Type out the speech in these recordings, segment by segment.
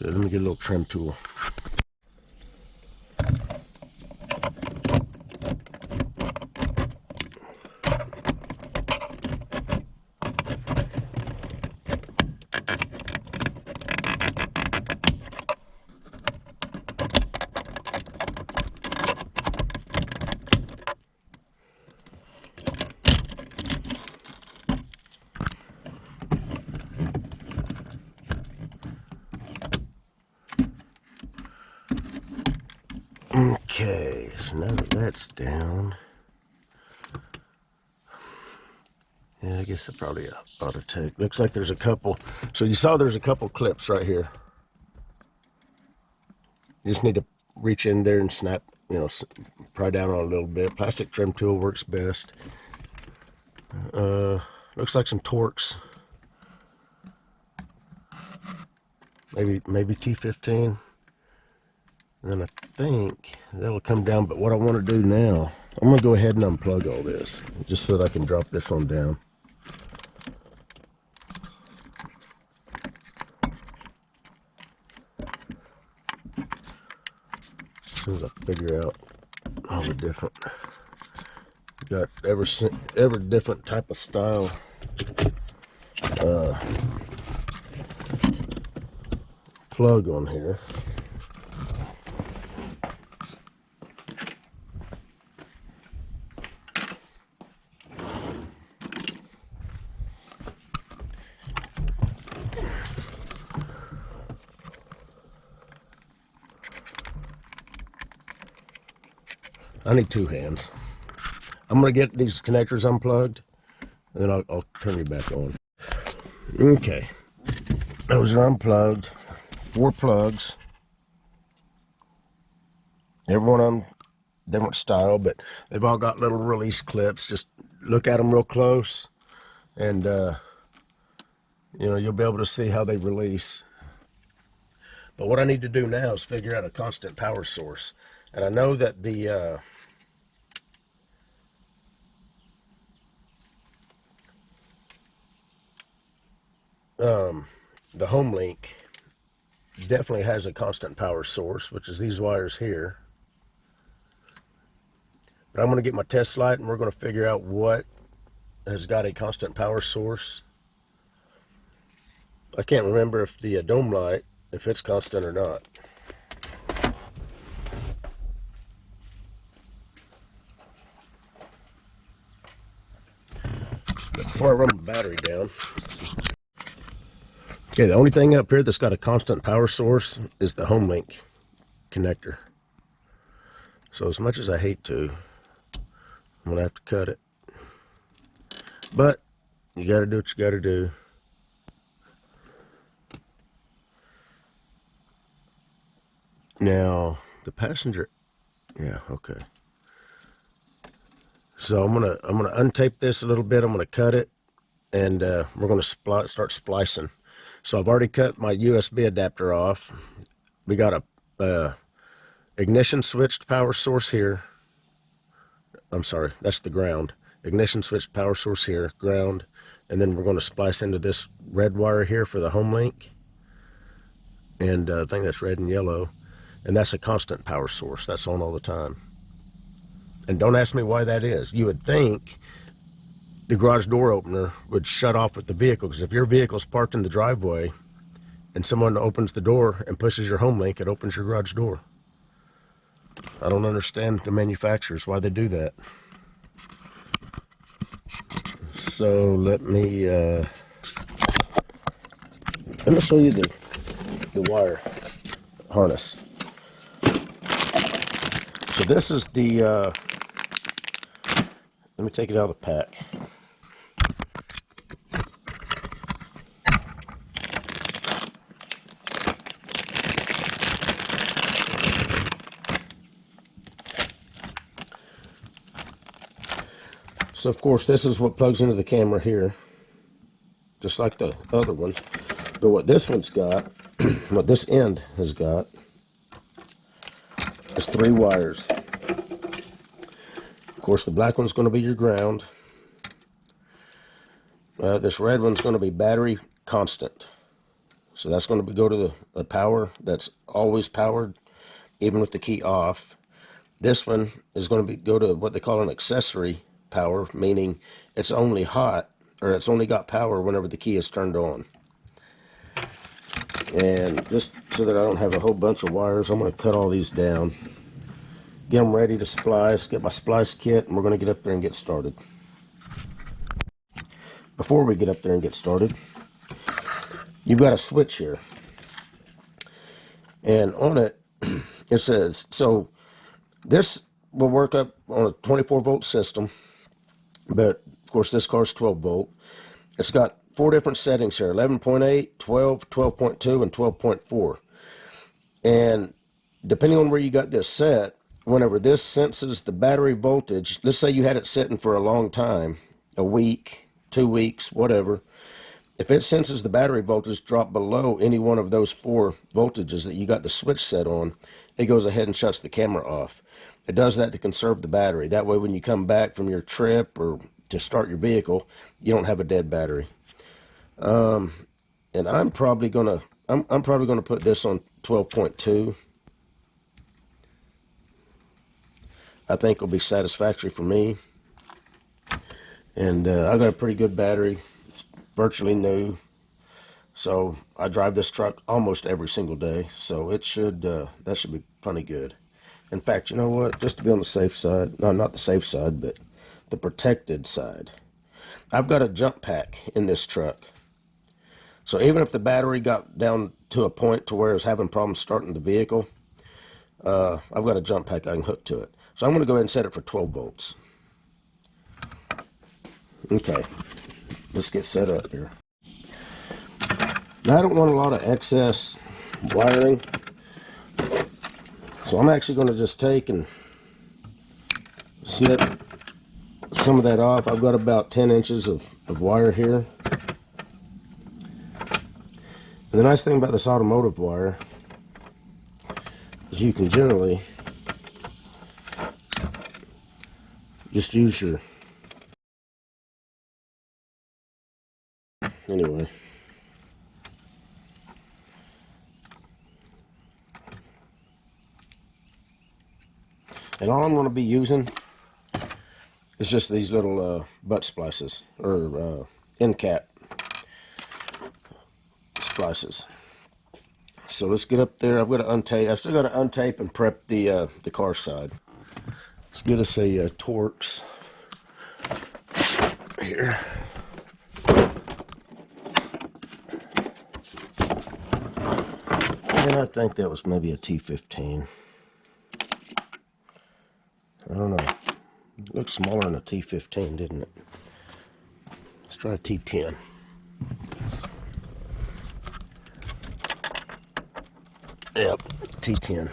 So let me get a little trim tool. Okay, so now that that's down, yeah, I guess I probably ought to take, looks like there's a couple, so you saw there's a couple clips right here. You just need to reach in there and snap, you know, pry down on it a little bit. Plastic trim tool works best. Looks like some Torx. Maybe T15. And then I think that'll come down, but what I want to do now, I'm going to go ahead and unplug all this, just so that I can drop this on down. As soon as I figure out all the different, got every different type of style plug on here. I need two hands. I'm going to get these connectors unplugged, and then I'll turn you back on. Okay. Those are unplugged. 4 plugs. Every one of them different style, but they've all got little release clips. Just look at them real close, and you know, you'll be able to see how they release. But what I need to do now is figure out a constant power source. And I know that the home link definitely has a constant power source, which is these wires here. But I'm going to get my test light and we're going to figure out what has got a constant power source. I can't remember if the dome light, if it's constant or not. Before I run the battery down. Okay, the only thing up here that's got a constant power source is the home link connector. So as much as I hate to, I'm gonna have to cut it. But you gotta do what you gotta do. Now the passenger, yeah, okay. So I'm gonna untape this a little bit. I'm gonna cut it, and we're gonna start splicing. So I've already cut my USB adapter off. We got a ignition switched power source here. I'm sorry, that's the ground. Ignition switched power source here, ground, and then we're going to splice into this red wire here for the home link. And I think that's red and yellow, and that's a constant power source. That's on all the time. And don't ask me why that is. You would think the garage door opener would shut off with the vehicle, because if your vehicle's parked in the driveway and someone opens the door and pushes your home link, it opens your garage door. I don't understand the manufacturers why they do that. So let me show you the wire harness. So this is the let me take it out of the pack. So of course this is what plugs into the camera here, just like the other one. But what this one's got, what this end has got, is 3 wires. Of course the black one's going to be your ground. This red one's going to be battery constant. So that's going to go to the power that's always powered, even with the key off. This one is going to go to what they call an accessory power, meaning it's only hot, or it's only got power whenever the key is turned on. And just so that I don't have a whole bunch of wires, I'm going to cut all these down, get them ready to splice, get my splice kit, and we're going to get up there and get started. Before we get up there and get started, you've got a switch here. And on it, it says, so this will work up on a 24 volt system, but of course this car's 12 volt. It's got 4 different settings here: 11.8, 12, 12.2, and 12.4. And depending on where you got this set, whenever this senses the battery voltage, let's say you had it sitting for a long time, a week, 2 weeks, whatever. If it senses the battery voltage drop below any one of those 4 voltages that you got the switch set on, it goes ahead and shuts the camera off. It does that to conserve the battery. That way when you come back from your trip or to start your vehicle, you don't have a dead battery. And I'm probably gonna put this on 12.2. I think it'll be satisfactory for me. And I got a pretty good battery. It's virtually new. So I drive this truck almost every single day. So it should that should be plenty good. In fact, you know what? Just to be on the safe side, no, not the safe side, but the protected side, I've got a jump pack in this truck. So even if the battery got down to a point to where it's having problems starting the vehicle, I've got a jump pack I can hook to it. So I'm going to go ahead and set it for 12 volts. Okay, let's get set up here. Now I don't want a lot of excess wiring, so I'm actually going to just take and snip some of that off. I've got about 10 inches of wire here. And the nice thing about this automotive wire is you can generally just use your, anyway. And all I'm going to be using is just these little butt splices, or end cap splices. So let's get up there. I've got to untape. I still got to untape and prep the car side. Let's get us a Torx here. And I think that was maybe a T15. I don't know. It looked smaller than a T15, didn't it? Let's try a T10. Yep, T10.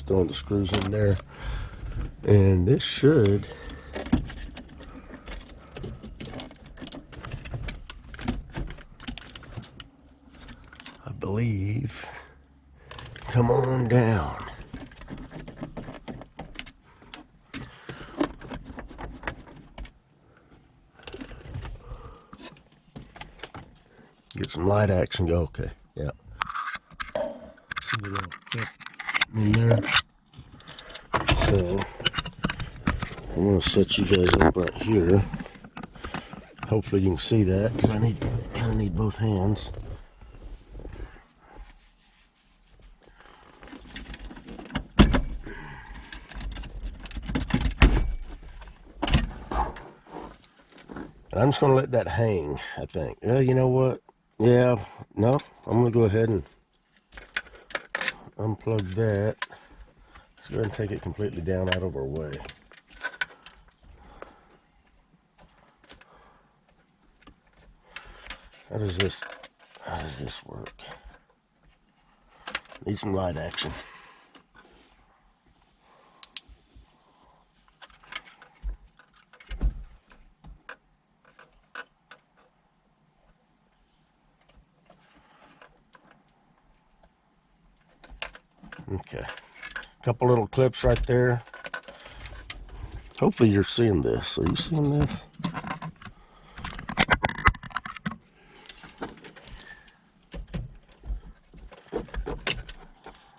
Throwing the screws in there, and this should I believe come on down. Get some light action. Go, okay, yeah. See the little clip in there. So I'm going to set you guys up right here. Hopefully you can see that, because I kind of need both hands. I'm just going to let that hang, I think. Well, you know what? Yeah, no, I'm going to go ahead and unplug that. Let's go ahead and take it completely down out of our way. How does this work? Need some light action. Okay, couple little clips right there. Hopefully you're seeing this. Are you seeing this?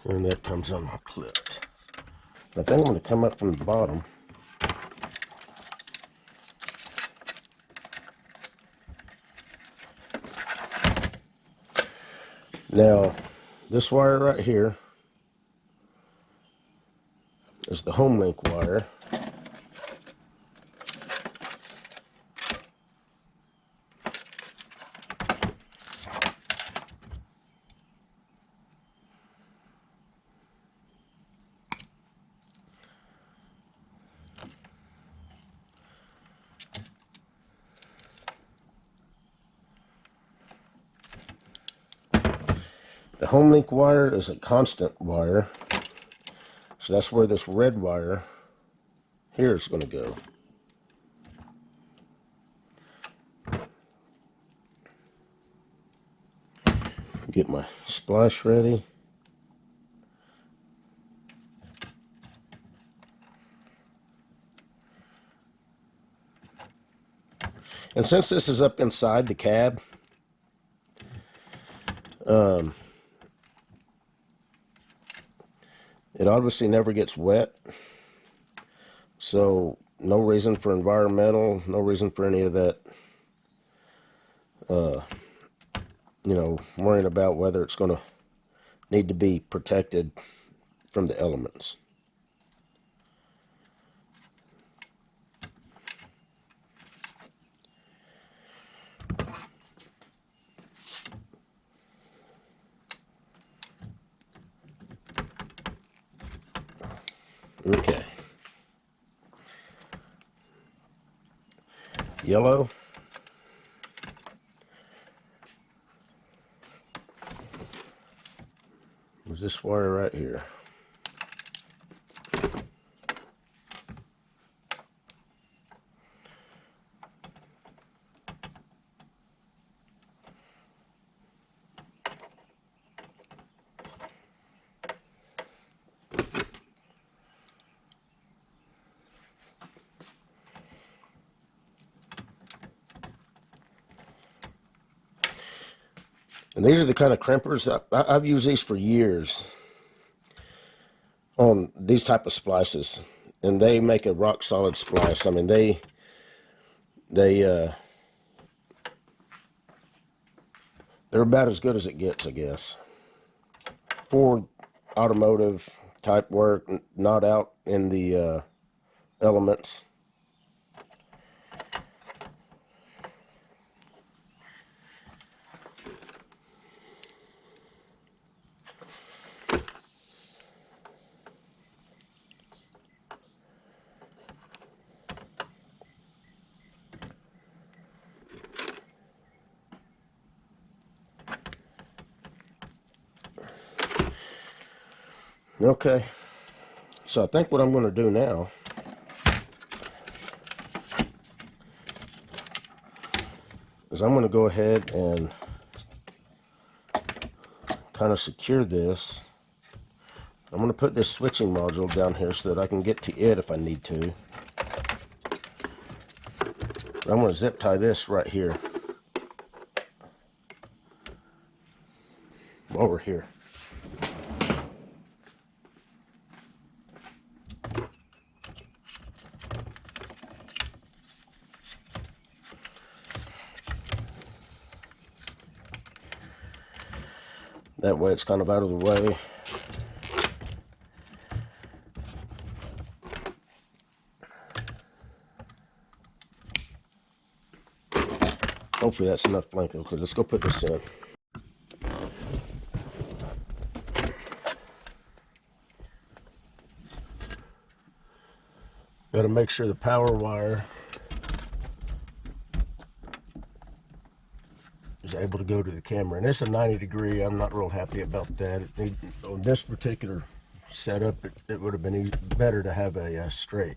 And that comes unclipped. I think I'm going to come up from the bottom. Now, this wire right here is the home link wire. The home link wire is a constant wire, so that's where this red wire here is going to go. Get my splice ready. And since this is up inside the cab, it obviously never gets wet, so no reason for environmental, no reason for any of that, you know, worrying about whether it's going to need to be protected from the elements. Okay. Yellow. Was this wire right here? And these are the kind of crimpers, I've used these for years on these type of splices, and they make a rock solid splice. I mean, they're about as good as it gets, I guess, for automotive type work, not out in the elements. Okay, so I think what I'm going to do now is I'm going to go ahead and kind of secure this. I'm going to put this switching module down here so that I can get to it if I need to. But I'm going to zip tie this right here while we're here. That way it's kind of out of the way. Hopefully that's enough blanket. Okay, let's go put this in. Got to make sure the power wire is is able to go to the camera. And it's a 90 degree. I'm not real happy about that. On this particular setup, it would have been better to have a straight.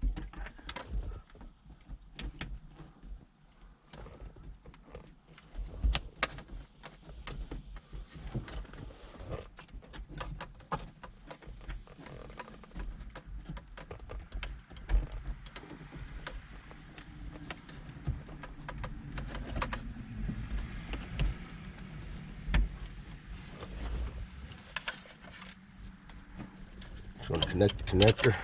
Just want to connect the connector.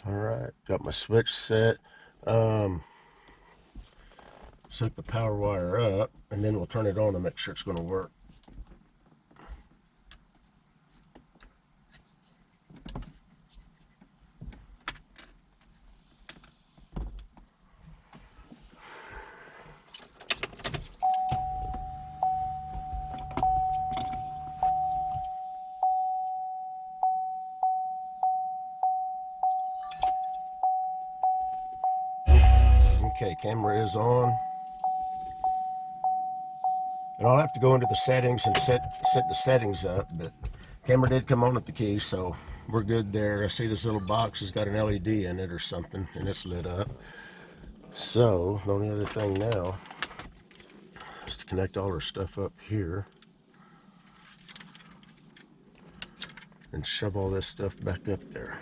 Alright, got my switch set. Set the power wire up, and then we'll turn it on to make sure it's going to work. Okay, camera is on. And I'll have to go into the settings and set the settings up, but camera did come on at the key, so we're good there. I see this little box has got an LED in it or something, and it's lit up. So the only other thing now is to connect all our stuff up here and shove all this stuff back up there.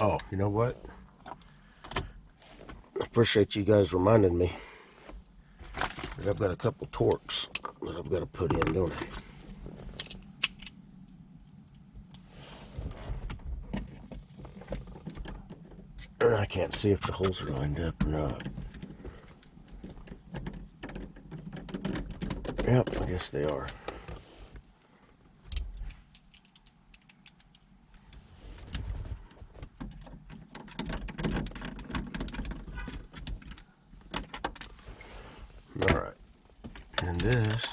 Oh, you know what? I appreciate you guys reminding me that I've got a couple torques that I've got to put in, don't I? And I can't see if the holes are lined up or not. Yep, I guess they are. Alright, and this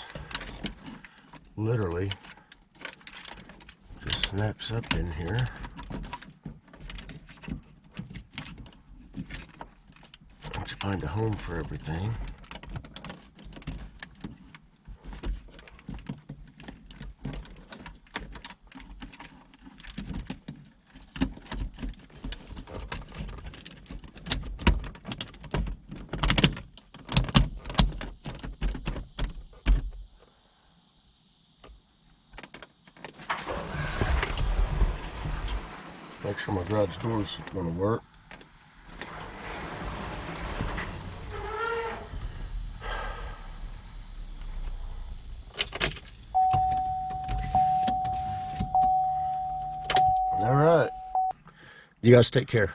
literally just snaps up in here. Once you find a home for everything. Make sure my garage door is going to work. All right. You guys take care.